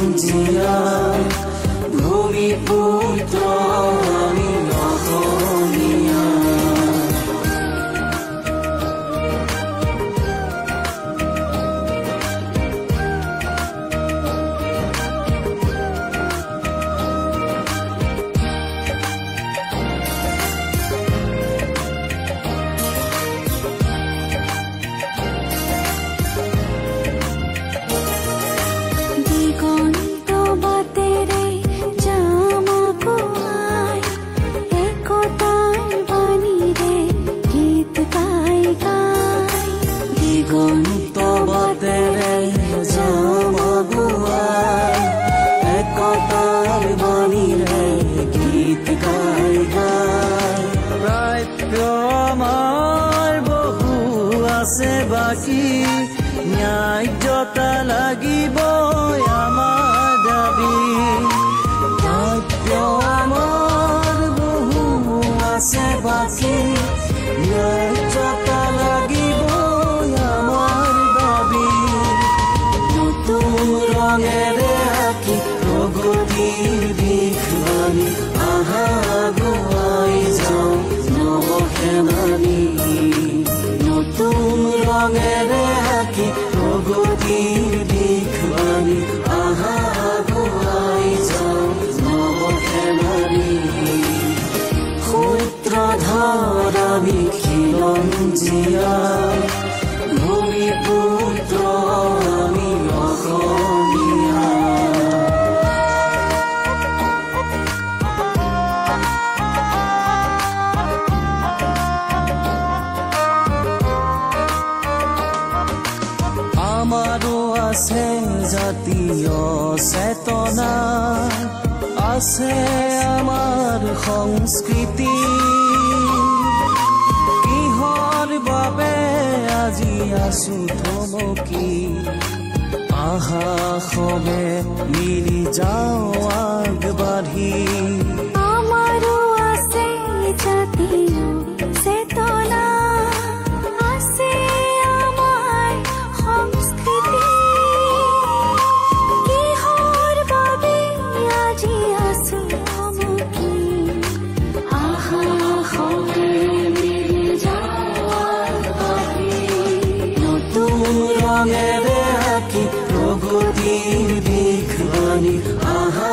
খিলঞ্জিয়া ভূমিপুত্ৰ আমি অসমীয়া। দিগন্ত বাটেৰে যাম আগুৱাই একতাৰ বাণীৰে গীত গাই গাই। প্ৰাপ্য আমাৰ বহু আছে বাকী, ন্যায্যতা লাগিব আমাৰ দাবী। প্ৰাপ্য আমাৰ বহু আছে বাকী, ন্যায্যতা লাগিব আমাৰ দাবী। নতুন ৰঙেৰে আঁকি প্ৰগতিৰ দিশ আমি আহা আগুৱাই যাওঁ নৱসেনানী। নতুন ৰঙেৰে আঁকি প্ৰগতিৰ দিশ আমি আহা আগুৱাই যাওঁ নৱসেনানী। সূত্ৰধাৰ আমি খিলঞ্জিয়া ভূমিপুত্ৰ আমি অসমীয়া। আমাৰো আছে জাতীয় চেতনা, আছে আমাৰ সংস্কৃতি। কিহৰ বাবে আজি আছো থমকি, আহা সবে মিলি যাওঁ আগবাঢ়ি। আমাৰো আছে জাতীয় চেতনা, আছে আমাৰ সংস্কৃতি। কিহৰ বাবে আজি আছো থমকি, আহা সবে মিলি যাওঁ আগবাঢ়ি। নতুন ৰঙেৰে আঁকি প্ৰগতিৰ দিশ আমি আহা